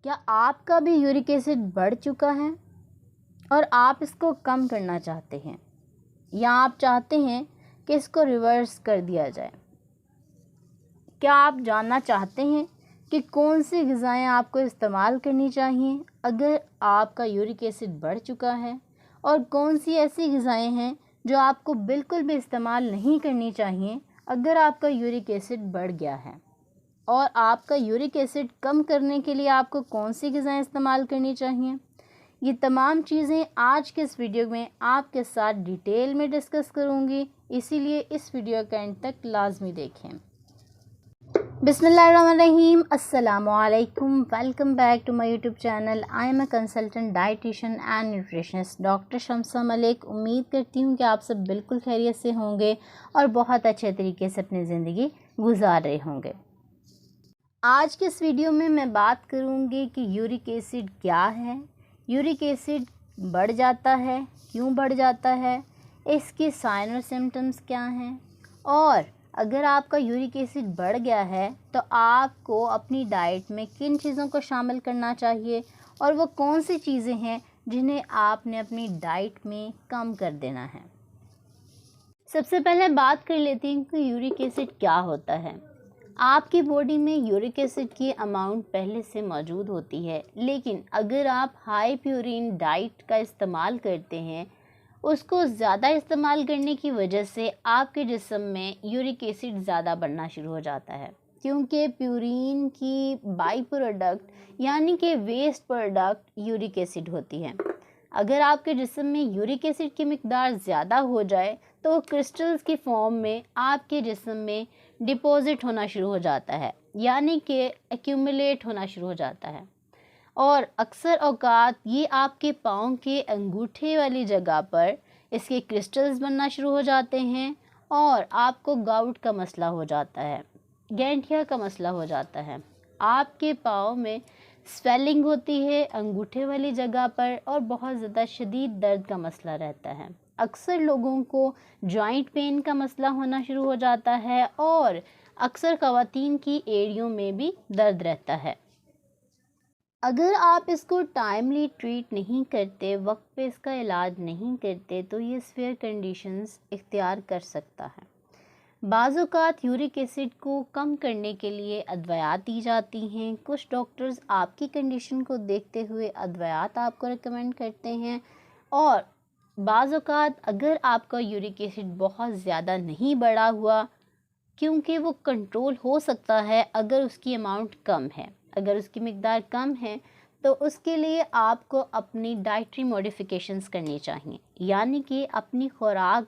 क्या आपका भी यूरिक एसिड बढ़ चुका है और आप इसको कम करना चाहते हैं, या आप चाहते हैं कि इसको रिवर्स कर दिया जाए? क्या आप जानना चाहते हैं कि कौन सी ग़िज़ाएँ आपको इस्तेमाल करनी चाहिए अगर आपका यूरिक एसिड बढ़ चुका है, और कौन सी ऐसी ग़िज़ाएँ हैं जो आपको बिल्कुल भी इस्तेमाल नहीं करनी चाहिए अगर आपका यूरिक एसिड बढ़ गया है? और आपका यूरिक एसिड कम करने के लिए आपको कौन सी ग़िज़ाएँ इस्तेमाल करनी चाहिए? ये तमाम चीज़ें आज के इस वीडियो में आपके साथ डिटेल में डिस्कस करूँगी, इसीलिए इस वीडियो का एंड तक लाजमी देखें। बिस्मिल्लाहिर्रहमानिर्रहीम, अस्सलामुअलैकुम, welcome back to my YouTube channel. I am a consultant dietitian and nutritionist doctor Shamsa Malik. उम्मीद करती हूँ कि आप सब बिल्कुल खैरियत से होंगे और बहुत अच्छे तरीके से अपनी ज़िंदगी गुजार रहे होंगे। आज के इस वीडियो में मैं बात करूँगी कि यूरिक एसिड क्या है, यूरिक एसिड बढ़ जाता है, क्यों बढ़ जाता है, इसकी साइन और सिम्टम्स क्या हैं, और अगर आपका यूरिक एसिड बढ़ गया है तो आपको अपनी डाइट में किन चीज़ों को शामिल करना चाहिए, और वो कौन सी चीज़ें हैं जिन्हें आपने अपनी डाइट में कम कर देना है। सबसे पहले बात कर लेती हूँ कि यूरिक एसिड क्या होता है। आपकी बॉडी में यूरिक एसिड की अमाउंट पहले से मौजूद होती है, लेकिन अगर आप हाई प्यूरिन डाइट का इस्तेमाल करते हैं, उसको ज़्यादा इस्तेमाल करने की वजह से आपके जिस्म में यूरिक एसिड ज़्यादा बढ़ना शुरू हो जाता है, क्योंकि प्यूरिन की बाई प्रोडक्ट यानी कि वेस्ट प्रोडक्ट यूरिक एसिड होती है। अगर आपके जिस्म में यूरिक एसिड की मिकदार ज़्यादा हो जाए तो वो क्रिस्टल्स की फॉर्म में आपके जिस्म में डिपॉजिट होना शुरू हो जाता है, यानी कि एक्यूमुलेट होना शुरू हो जाता है, और अक्सर औकात ये आपके पाँव के अंगूठे वाली जगह पर इसके क्रिस्टल्स बनना शुरू हो जाते हैं और आपको गाउट का मसला हो जाता है, गैंठिया का मसला हो जाता है। आपके पाँव में स्वेलिंग होती है अंगूठे वाली जगह पर और बहुत ज़्यादा शदीद दर्द का मसला रहता है। अक्सर लोगों को जॉइंट पेन का मसला होना शुरू हो जाता है और अक्सर ख़वातीन की एड़ियों में भी दर्द रहता है। अगर आप इसको टाइमली ट्रीट नहीं करते, वक्त पे इसका इलाज नहीं करते, तो ये सीवियर कंडीशंस इख्तियार कर सकता है। बाज़ औक़ात यूरिक एसिड को कम करने के लिए अदवायात दी जाती हैं। कुछ डॉक्टर्स आपकी कंडीशन को देखते हुए अदवायात आपको रिकमेंड करते हैं, और बाज़ औक़ात अगर आपका यूरिक एसिड बहुत ज़्यादा नहीं बढ़ा हुआ, क्योंकि वो कंट्रोल हो सकता है अगर उसकी अमाउंट कम है, अगर उसकी मिकदार कम है, तो उसके लिए आपको अपनी डाइटरी मॉडिफिकेशंस करनी चाहिए, यानी कि अपनी खुराक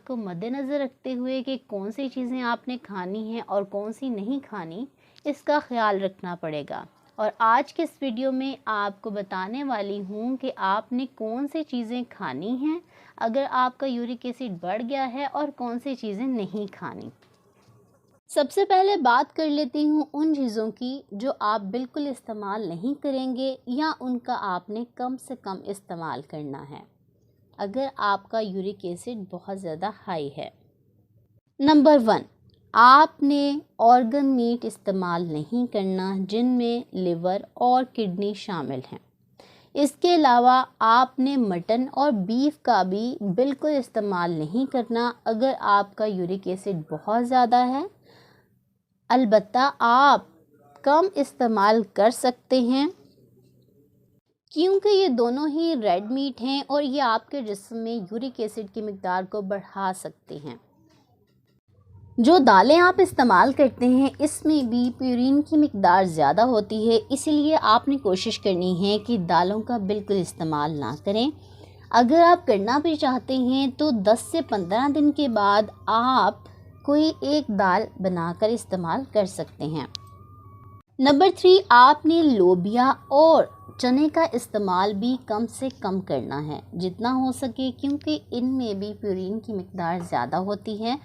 को मद्देनज़र रखते हुए कि कौन सी चीज़ें आपने खानी हैं और कौन सी नहीं खानी, इसका ख्याल रखना पड़ेगा। और आज के इस वीडियो में आपको बताने वाली हूँ कि आपने कौन सी चीज़ें खानी हैं अगर आपका यूरिक एसिड बढ़ गया है और कौन सी चीज़ें नहीं खानी। सबसे पहले बात कर लेती हूँ उन चीज़ों की जो आप बिल्कुल इस्तेमाल नहीं करेंगे या उनका आपने कम से कम इस्तेमाल करना है अगर आपका यूरिक एसिड बहुत ज़्यादा हाई है। नंबर 1, आपने ऑर्गन मीट इस्तेमाल नहीं करना जिनमें लिवर और किडनी शामिल हैं। इसके अलावा आपने मटन और बीफ का भी बिल्कुल इस्तेमाल नहीं करना अगर आपका यूरिक एसिड बहुत ज़्यादा है। अलबत्ता आप कम इस्तेमाल कर सकते हैं, क्योंकि ये दोनों ही रेड मीट हैं और ये आपके जिस्म में यूरिक एसिड की मिकदार को बढ़ा सकते हैं। जो दालें आप इस्तेमाल करते हैं इसमें भी प्यूरिन की मिकदार ज़्यादा होती है, इसीलिए आपने कोशिश करनी है कि दालों का बिल्कुल इस्तेमाल ना करें। अगर आप करना भी चाहते हैं तो 10 से 15 दिन के बाद आप कोई एक दाल बनाकर इस्तेमाल कर सकते हैं। नंबर 3, आपने लोबिया और चने का इस्तेमाल भी कम से कम करना है जितना हो सके, क्योंकि इनमें भी प्यूरिन की मिकदार ज़्यादा होती है।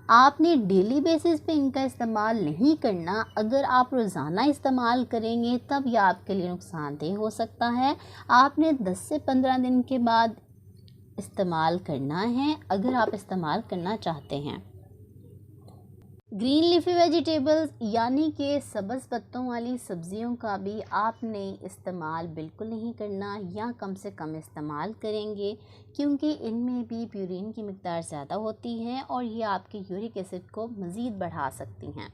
आपने डेली बेसिस पे इनका इस्तेमाल नहीं करना। अगर आप रोज़ाना इस्तेमाल करेंगे तब यह आपके लिए नुकसानदेह हो सकता है। आपने 10 से 15 दिन के बाद इस्तेमाल करना है अगर आप इस्तेमाल करना चाहते हैं। ग्रीन लीफी वेजिटेबल्स यानी कि सब्ज़ पत्तों वाली सब्ज़ियों का भी आपने इस्तेमाल बिल्कुल नहीं करना या कम से कम इस्तेमाल करेंगे, क्योंकि इनमें भी प्यूरिन की मिक़दार ज़्यादा होती है और ये आपके यूरिक एसिड को मज़ीद बढ़ा सकती हैं।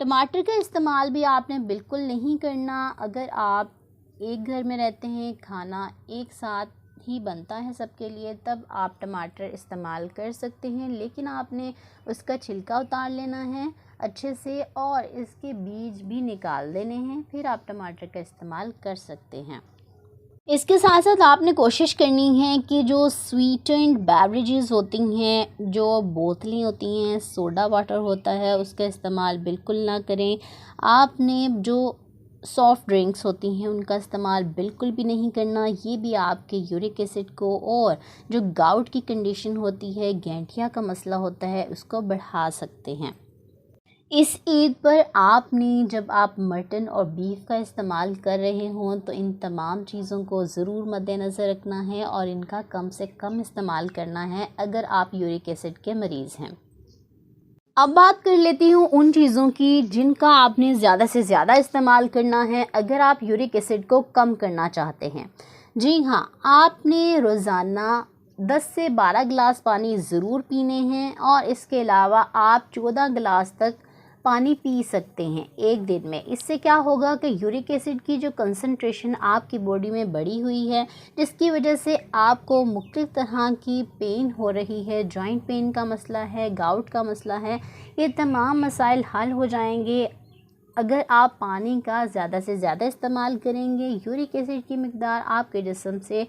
टमाटर का इस्तेमाल भी आपने बिल्कुल नहीं करना। अगर आप एक घर में रहते हैं, खाना एक साथ ही बनता है सबके लिए, तब आप टमाटर इस्तेमाल कर सकते हैं, लेकिन आपने उसका छिलका उतार लेना है अच्छे से और इसके बीज भी निकाल देने हैं, फिर आप टमाटर का इस्तेमाल कर सकते हैं। इसके साथ साथ आपने कोशिश करनी है कि जो स्वीटेंड बेवरेजेस होती हैं, जो बोतलें होती हैं, सोडा वाटर होता है, उसका इस्तेमाल बिल्कुल ना करें। आपने जो सॉफ़्ट ड्रिंक्स होती हैं उनका इस्तेमाल बिल्कुल भी नहीं करना। ये भी आपके यूरिक एसिड को और जो गाउट की कंडीशन होती है, गठिया का मसला होता है, उसको बढ़ा सकते हैं। इस ईद पर आपने जब आप मटन और बीफ का इस्तेमाल कर रहे हों तो इन तमाम चीज़ों को ज़रूर मद्देनज़र रखना है और इनका कम से कम इस्तेमाल करना है अगर आप यूरिक एसिड के मरीज़ हैं। अब बात कर लेती हूँ उन चीज़ों की जिनका आपने ज़्यादा से ज़्यादा इस्तेमाल करना है अगर आप यूरिक एसिड को कम करना चाहते हैं। जी हाँ, आपने रोज़ाना 10 से 12 गिलास पानी ज़रूर पीने हैं और इसके अलावा आप 14 गिलास तक पानी पी सकते हैं एक दिन में। इससे क्या होगा कि यूरिक एसिड की जो कंसंट्रेशन आपकी बॉडी में बढ़ी हुई है, जिसकी वजह से आपको मुख्तलिफ़ तरह की पेन हो रही है, जॉइंट पेन का मसला है, गाउट का मसला है, ये तमाम मसाइल हल हो जाएंगे अगर आप पानी का ज़्यादा से ज़्यादा इस्तेमाल करेंगे। यूरिक एसिड की मिक़दार आपके जिस्म से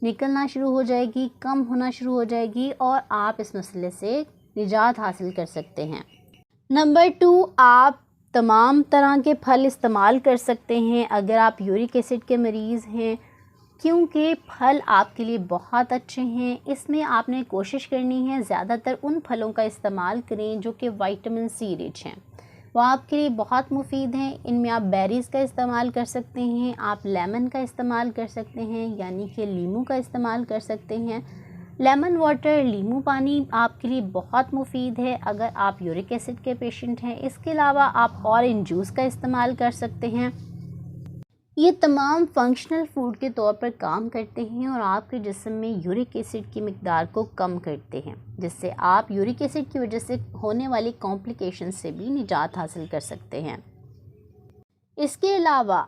निकलना शुरू हो जाएगी, कम होना शुरू हो जाएगी और आप इस मसले से निजात हासिल कर सकते हैं। नंबर 2, आप तमाम तरह के फल इस्तेमाल कर सकते हैं अगर आप यूरिक एसिड के मरीज़ हैं, क्योंकि फल आपके लिए बहुत अच्छे हैं। इसमें आपने कोशिश करनी है ज़्यादातर उन फलों का इस्तेमाल करें जो कि विटामिन सी रिच हैं, वो आपके लिए बहुत मुफीद हैं। इनमें आप बेरीज़ का इस्तेमाल कर सकते हैं, आप लेमन का इस्तेमाल कर सकते हैं यानी कि लीमू का इस्तेमाल कर सकते हैं। लेमन वाटर, लीमू पानी आपके लिए बहुत मुफीद है अगर आप यूरिक एसिड के पेशेंट हैं। इसके अलावा आप ऑरेंज जूस का इस्तेमाल कर सकते हैं। ये तमाम फंक्शनल फूड के तौर पर काम करते हैं और आपके जिस्म में यूरिक एसिड की मिक़दार को कम करते हैं, जिससे आप यूरिक एसिड की वजह से होने वाली कॉम्प्लिकेशन से भी निजात हासिल कर सकते हैं। इसके अलावा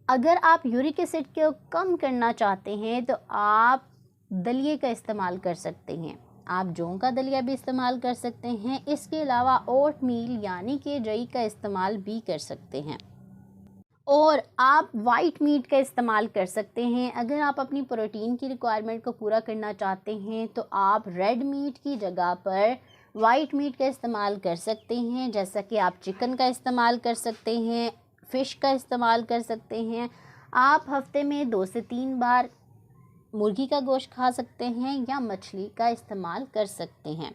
अगर आप यूरिक एसिड को कम करना चाहते हैं तो आप दलिए का इस्तेमाल कर सकते हैं। आप जौ का दलिया भी इस्तेमाल कर सकते हैं। इसके अलावा ओट मील यानी कि जई का इस्तेमाल भी कर सकते हैं और आप वाइट मीट का इस्तेमाल कर सकते हैं। अगर आप अपनी प्रोटीन की रिक्वायरमेंट को पूरा करना चाहते हैं तो आप रेड मीट की जगह पर वाइट मीट का इस्तेमाल कर सकते हैं, जैसा कि आप चिकन का इस्तेमाल कर सकते हैं, फ़िश का इस्तेमाल कर सकते हैं। आप हफ्ते में 2 से 3 बार मुर्गी का गोश्त खा सकते हैं या मछली का इस्तेमाल कर सकते हैं।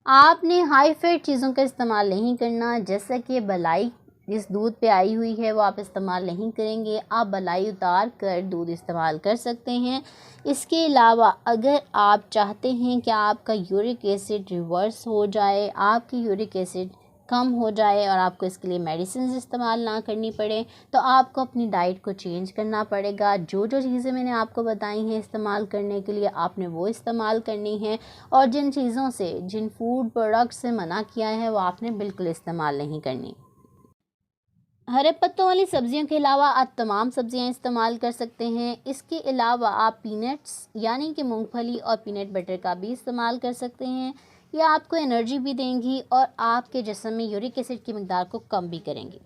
आपने हाई फैट चीज़ों का इस्तेमाल नहीं करना, जैसा कि बलाई जिस दूध पे आई हुई है वो आप इस्तेमाल नहीं करेंगे। आप बलाई उतार कर दूध इस्तेमाल कर सकते हैं। इसके अलावा अगर आप चाहते हैं कि आपका यूरिक एसिड रिवर्स हो जाए, आपकी यूरिक एसिड कम हो जाए और आपको इसके लिए मेडिसिन इस्तेमाल ना करनी पड़े, तो आपको अपनी डाइट को चेंज करना पड़ेगा। जो जो चीज़ें मैंने आपको बताई हैं इस्तेमाल करने के लिए, आपने वो इस्तेमाल करनी है और जिन चीज़ों से, जिन फूड प्रोडक्ट्स से मना किया है वो आपने बिल्कुल इस्तेमाल नहीं करनी। हरे पत्तों वाली सब्जियों के अलावा आप तमाम सब्जियां इस्तेमाल कर सकते हैं। इसके अलावा आप पीनट्स यानी कि मूंगफली और पीनट बटर का भी इस्तेमाल कर सकते हैं। ये आपको एनर्जी भी देंगी और आपके जिस्म में यूरिक एसिड की मिक़दार को कम भी करेंगी।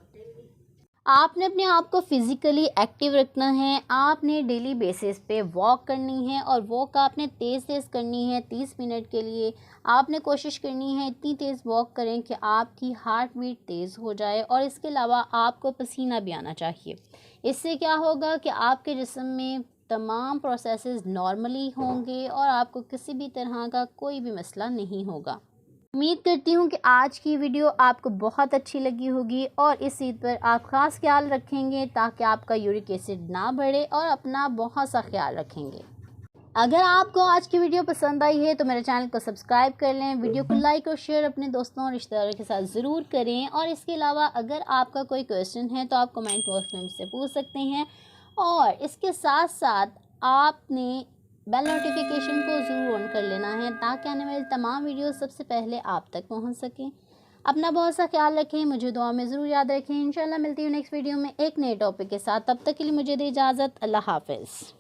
आपने अपने आप को फ़िज़िकली एक्टिव रखना है। आपने डेली बेसिस पे वॉक करनी है और वॉक आपने तेज़ तेज़ करनी है। 30 मिनट के लिए आपने कोशिश करनी है इतनी तेज़ वॉक करें कि आपकी हार्ट बीट तेज़ हो जाए और इसके अलावा आपको पसीना भी आना चाहिए। इससे क्या होगा कि आपके जिस्म में तमाम प्रोसेसेस नॉर्मली होंगे और आपको किसी भी तरह का कोई भी मसला नहीं होगा। उम्मीद करती हूँ कि आज की वीडियो आपको बहुत अच्छी लगी होगी और इस ईद पर आप ख़ास ख्याल रखेंगे ताकि आपका यूरिक एसिड ना बढ़े और अपना बहुत सा ख्याल रखेंगे। अगर आपको आज की वीडियो पसंद आई है तो मेरे चैनल को सब्सक्राइब कर लें, वीडियो को लाइक और शेयर अपने दोस्तों और रिश्तेदारों के साथ ज़रूर करें। और इसके अलावा अगर आपका कोई क्वेश्चन है तो आप कमेंट बॉक्स में मुझसे पूछ सकते हैं। और इसके साथ साथ आपने बेल नोटिफिकेशन को ज़रूर ऑन कर लेना है ताकि आने वाली तमाम वीडियो सबसे पहले आप तक पहुंच सकें। अपना बहुत सा ख्याल रखें, मुझे दुआ में ज़रूर याद रखें। इंशाल्लाह मिलती हूँ नेक्स्ट वीडियो में एक नए टॉपिक के साथ। तब तक के लिए मुझे दे इजाज़त। अल्लाह हाफ़िज़।